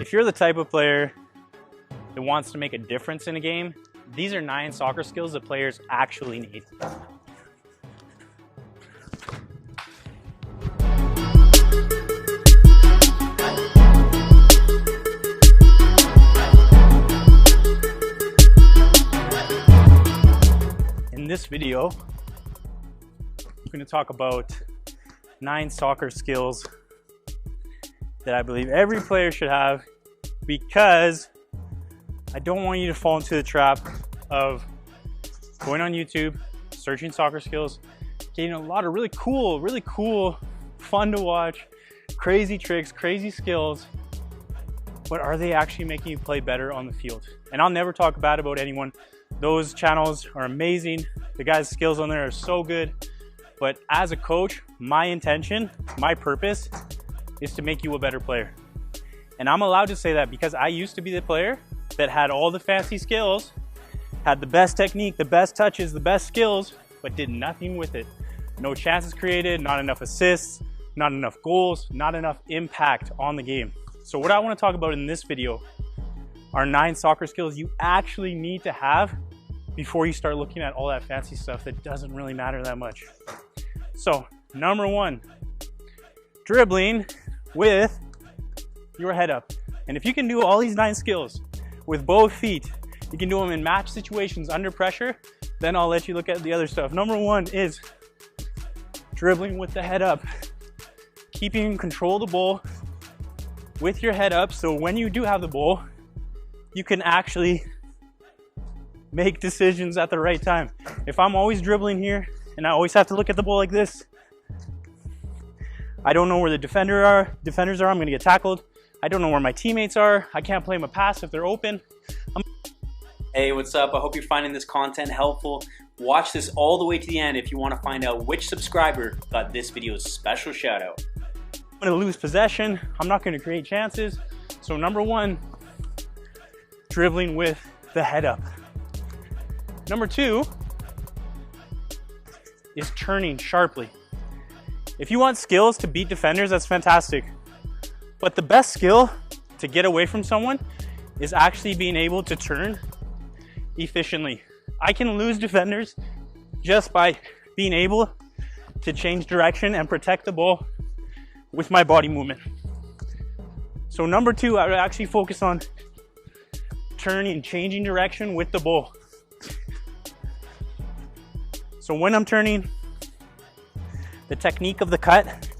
If you're the type of player that wants to make a difference in a game, these are 9 soccer skills that players actually need. In this video, I'm going to talk about 9 soccer skills that I believe every player should have, because I don't want you to fall into the trap of going on YouTube, searching soccer skills, getting a lot of really cool, fun to watch, crazy tricks, crazy skills, but are they actually making you play better on the field? And I'll never talk bad about anyone. Those channels are amazing. The guys' skills on there are so good. But as a coach, my intention, my purpose is to make you a better player. And I'm allowed to say that because I used to be the player that had all the fancy skills, had the best technique, the best touches, the best skills, but did nothing with it. No chances created, not enough assists, not enough goals, not enough impact on the game. So what I want to talk about in this video are 9 soccer skills you actually need to have before you start looking at all that fancy stuff that doesn't really matter that much. So, number 1, dribbling with your head up. And if you can do all these 9 skills with both feet, you can do them in match situations under pressure, then I'll let you look at the other stuff. Number 1 is dribbling with the head up. Keeping control of the ball with your head up, so when you do have the ball, you can actually make decisions at the right time. If I'm always dribbling here and I always have to look at the ball like this, I don't know where the defenders are, I'm gonna get tackled. I don't know where my teammates are. I can't play them a pass if they're open. Hey, what's up? I hope you're finding this content helpful. Watch this all the way to the end if you want to find out which subscriber got this video's special shout out. I'm gonna lose possession. I'm not gonna create chances. So number 1, dribbling with the head up. Number 2 is turning sharply. If you want skills to beat defenders, that's fantastic. But the best skill to get away from someone is actually being able to turn efficiently. I can lose defenders just by being able to change direction and protect the ball with my body movement. So number 2, I would actually focus on turning, changing direction with the ball. So when I'm turning, the technique of the cut,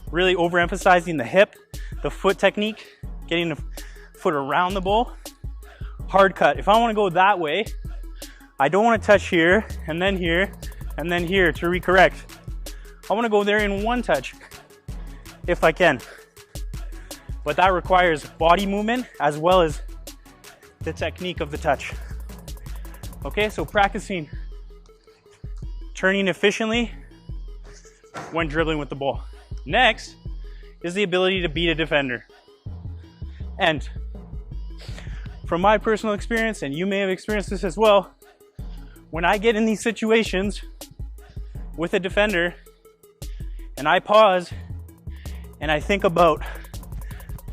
really overemphasizing the hip, the foot technique, getting the foot around the ball. Hard cut. If I want to go that way, I don't want to touch here, and then here, and then here to recorrect. I want to go there in one touch, if I can. But that requires body movement as well as the technique of the touch. Okay, so practicing turning efficiently when dribbling with the ball. Next is the ability to beat a defender. And from my personal experience, and you may have experienced this as well, when I get in these situations with a defender and I pause and I think about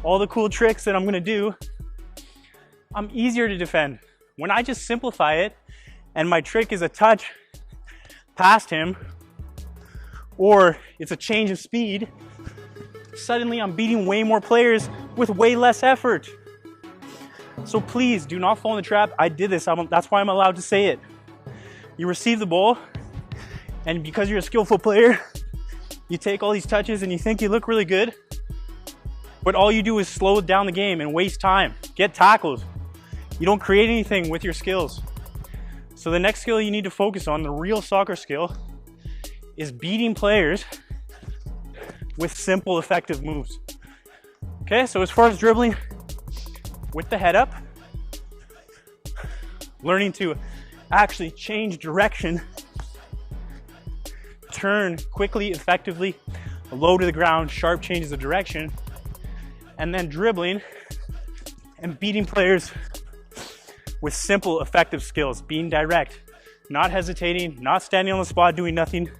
all the cool tricks that I'm gonna do, I'm easier to defend. When I just simplify it and my trick is a touch past him, or it's a change of speed, suddenly I'm beating way more players with way less effort. So please do not fall in the trap. I did this, that's why I'm allowed to say it. You receive the ball, and because you're a skillful player, you take all these touches and you think you look really good, but all you do is slow down the game and waste time, get tackled. You don't create anything with your skills. So the next skill you need to focus on, the real soccer skill, is beating players with simple, effective moves. Okay, so as far as dribbling with the head up, learning to actually change direction, turn quickly, effectively, low to the ground, sharp changes of direction, and then dribbling and beating players with simple, effective skills, being direct, not hesitating, not standing on the spot, doing nothing,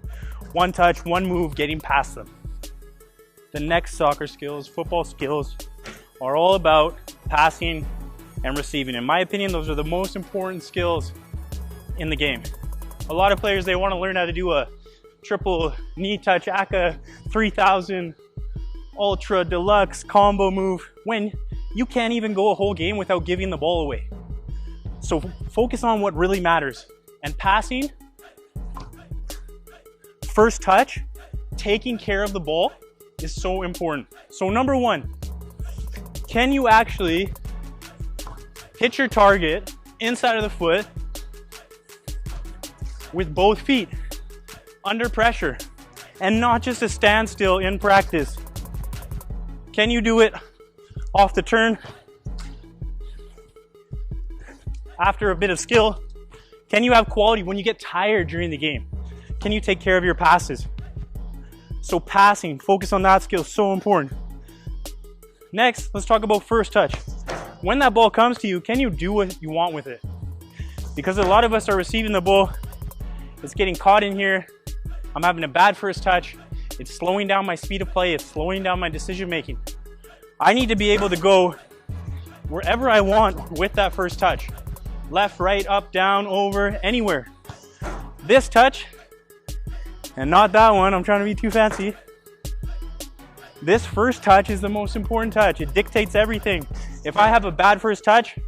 one touch, one move, getting past them. The next soccer skills, football skills, are all about passing and receiving. In my opinion, those are the most important skills in the game. A lot of players, they want to learn how to do a triple knee touch, ACA 3000, ultra deluxe combo move, when you can't even go a whole game without giving the ball away. So focus on what really matters. And passing, first touch, taking care of the ball is so important. So number one, can you actually hit your target inside of the foot with both feet under pressure and not just a standstill in practice? Can you do it off the turn after a bit of skill? Can you have quality when you get tired during the game? Can you take care of your passes? So passing, focus on that skill, so important. Next, let's talk about first touch. When that ball comes to you, can you do what you want with it? Because a lot of us are receiving the ball, it's getting caught in here, I'm having a bad first touch, it's slowing down my speed of play, it's slowing down my decision making. I need to be able to go wherever I want with that first touch. Left, right, up, down, over, anywhere. This touch, and not that one, I'm trying to be too fancy. This first touch is the most important touch. It dictates everything. If I have a bad first touch,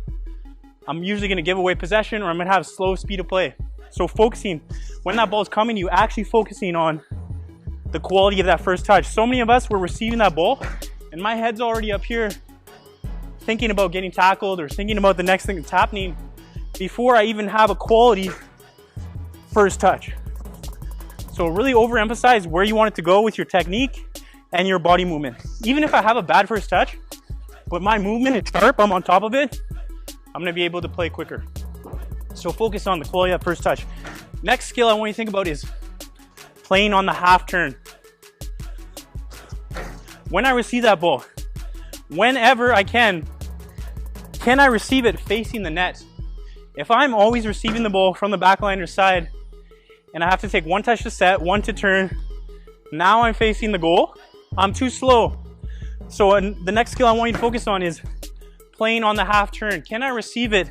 I'm usually gonna give away possession, or I'm gonna have slow speed of play. So focusing, when that ball's coming, you actually focusing on the quality of that first touch. So many of us were receiving that ball, and my head's already up here thinking about getting tackled or thinking about the next thing that's happening before I even have a quality first touch. So really overemphasize where you want it to go with your technique and your body movement. Even if I have a bad first touch, but my movement is sharp, I'm on top of it, I'm gonna be able to play quicker. So focus on the quality of that first touch. Next skill I want you to think about is playing on the half turn. When I receive that ball, whenever I can I receive it facing the net? If I'm always receiving the ball from the backline or side, and I have to take one touch to set, one to turn, now I'm facing the goal, I'm too slow. So the next skill I want you to focus on is playing on the half turn. Can I receive it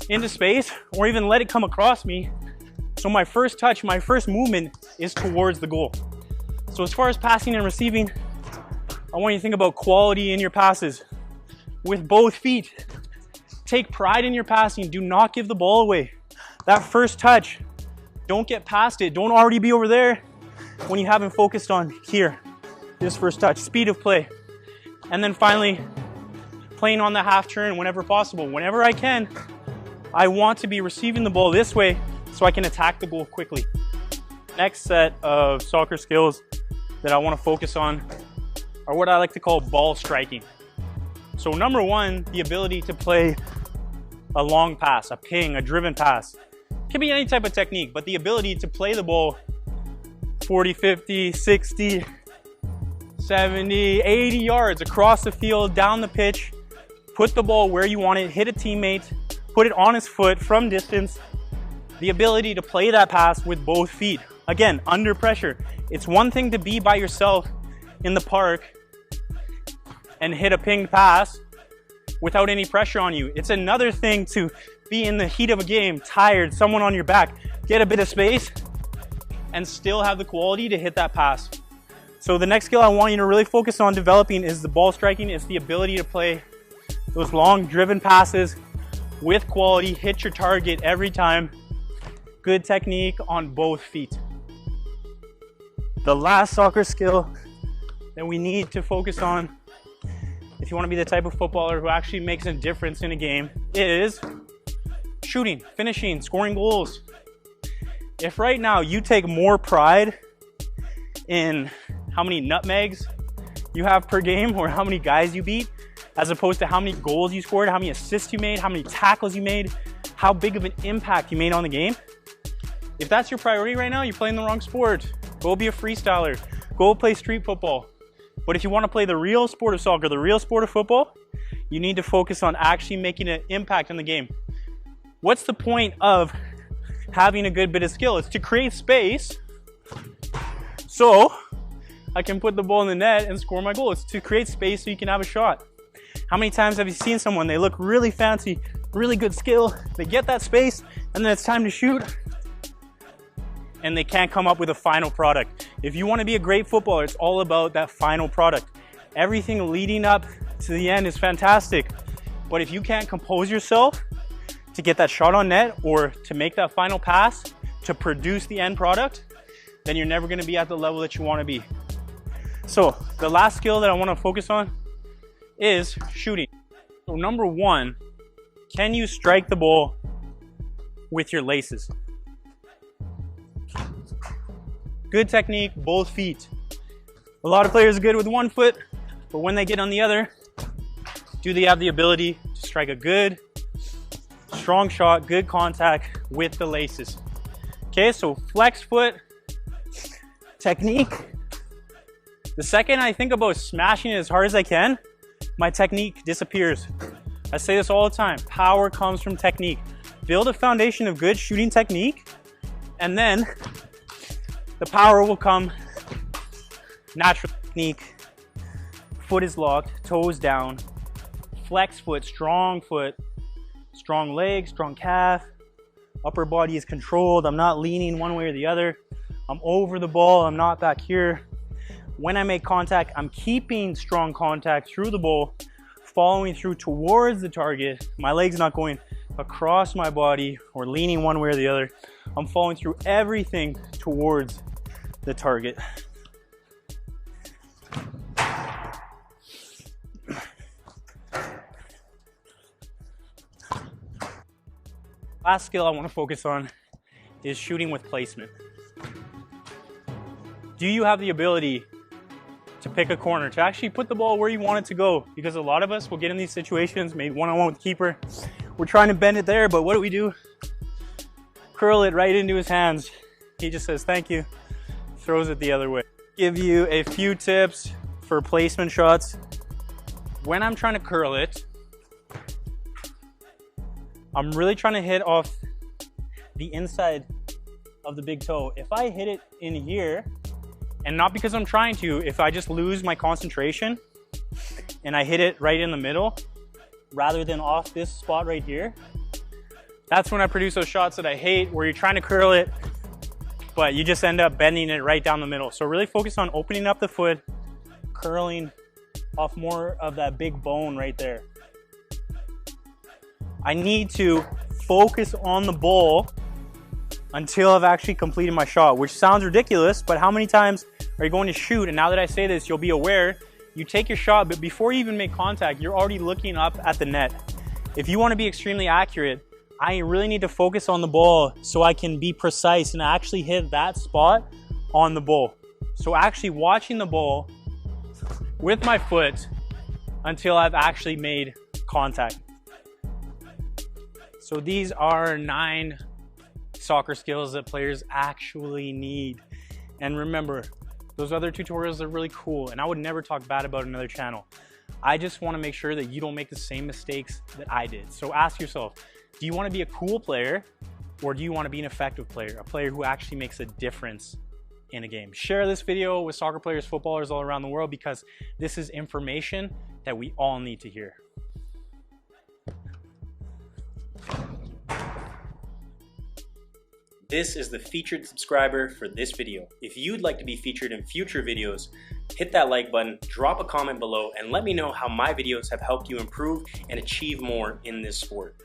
into space or even let it come across me? So my first touch, my first movement is towards the goal. So as far as passing and receiving, I want you to think about quality in your passes with both feet. Take pride in your passing. Do not give the ball away. That first touch, don't get past it. Don't already be over there when you haven't focused on here. This first touch, speed of play. And then finally, playing on the half turn whenever possible. Whenever I can, I want to be receiving the ball this way so I can attack the goal quickly. Next set of soccer skills that I want to focus on are what I like to call ball striking. So number one, the ability to play a long pass, a ping, a driven pass. It can be any type of technique, but the ability to play the ball 40, 50, 60, 70, 80 yards across the field, down the pitch, put the ball where you want it, hit a teammate, put it on his foot from distance. The ability to play that pass with both feet. Again, under pressure. It's one thing to be by yourself in the park and hit a pinged pass without any pressure on you. It's another thing to be in the heat of a game, tired, someone on your back, get a bit of space, and still have the quality to hit that pass. So the next skill I want you to really focus on developing is the ball striking. It's the ability to play those long driven passes with quality, hit your target every time. Good technique on both feet. The last soccer skill that we need to focus on, if you want to be the type of footballer who actually makes a difference in a game, is shooting, finishing, scoring goals. If right now you take more pride in how many nutmegs you have per game or how many guys you beat, as opposed to how many goals you scored, how many assists you made, how many tackles you made, how big of an impact you made on the game, if that's your priority right now, you're playing the wrong sport. Go be a freestyler. Go play street football. But if you want to play the real sport of soccer, the real sport of football, you need to focus on actually making an impact in the game. What's the point of having a good bit of skill? It's to create space so I can put the ball in the net and score my goal. It's to create space so you can have a shot. How many times have you seen someone, they look really fancy, really good skill, they get that space, and then it's time to shoot, and they can't come up with a final product. If you want to be a great footballer, it's all about that final product. Everything leading up to the end is fantastic, but if you can't compose yourself to get that shot on net or to make that final pass to produce the end product, then you're never going to be at the level that you want to be. So the last skill that I want to focus on is shooting. So number one, can you strike the ball with your laces? Good technique, both feet. A lot of players are good with one foot, but when they get on the other, do they have the ability to strike a good, strong shot, good contact with the laces? Okay, so flex foot technique. The second I think about smashing it as hard as I can, my technique disappears. I say this all the time, power comes from technique. Build a foundation of good shooting technique, and then the power will come natural. Technique, foot is locked, toes down, flex foot, strong leg, strong calf, upper body is controlled. I'm not leaning one way or the other. I'm over the ball, I'm not back here. When I make contact, I'm keeping strong contact through the ball, following through towards the target. My leg's not going across my body or leaning one way or the other. I'm following through everything towards the target. Last skill I want to focus on is shooting with placement. Do you have the ability to pick a corner, to actually put the ball where you want it to go? Because a lot of us will get in these situations, maybe one-on-one with the keeper. We're trying to bend it there, but what do? Curl it right into his hands. He just says, thank you, throws it the other way. Give you a few tips for placement shots. When I'm trying to curl it, I'm really trying to hit off the inside of the big toe. If I hit it in here, and not because I'm trying to, if I just lose my concentration and I hit it right in the middle, rather than off this spot right here, that's when I produce those shots that I hate, where you're trying to curl it, but you just end up bending it right down the middle. So really focus on opening up the foot, curling off more of that big bone right there. I need to focus on the ball until I've actually completed my shot, which sounds ridiculous, but how many times are you going to shoot? And now that I say this, you'll be aware, you take your shot, but before you even make contact, you're already looking up at the net. If you want to be extremely accurate, I really need to focus on the ball so I can be precise and actually hit that spot on the ball. So actually watching the ball with my foot until I've actually made contact. So these are 9 soccer skills that players actually need. And remember, those other tutorials are really cool, and I would never talk bad about another channel. I just want to make sure that you don't make the same mistakes that I did. So ask yourself, do you want to be a cool player, or do you want to be an effective player, a player who actually makes a difference in a game? Share this video with soccer players, footballers all around the world, because this is information that we all need to hear. This is the featured subscriber for this video. If you'd like to be featured in future videos, hit that like button, drop a comment below, and let me know how my videos have helped you improve and achieve more in this sport.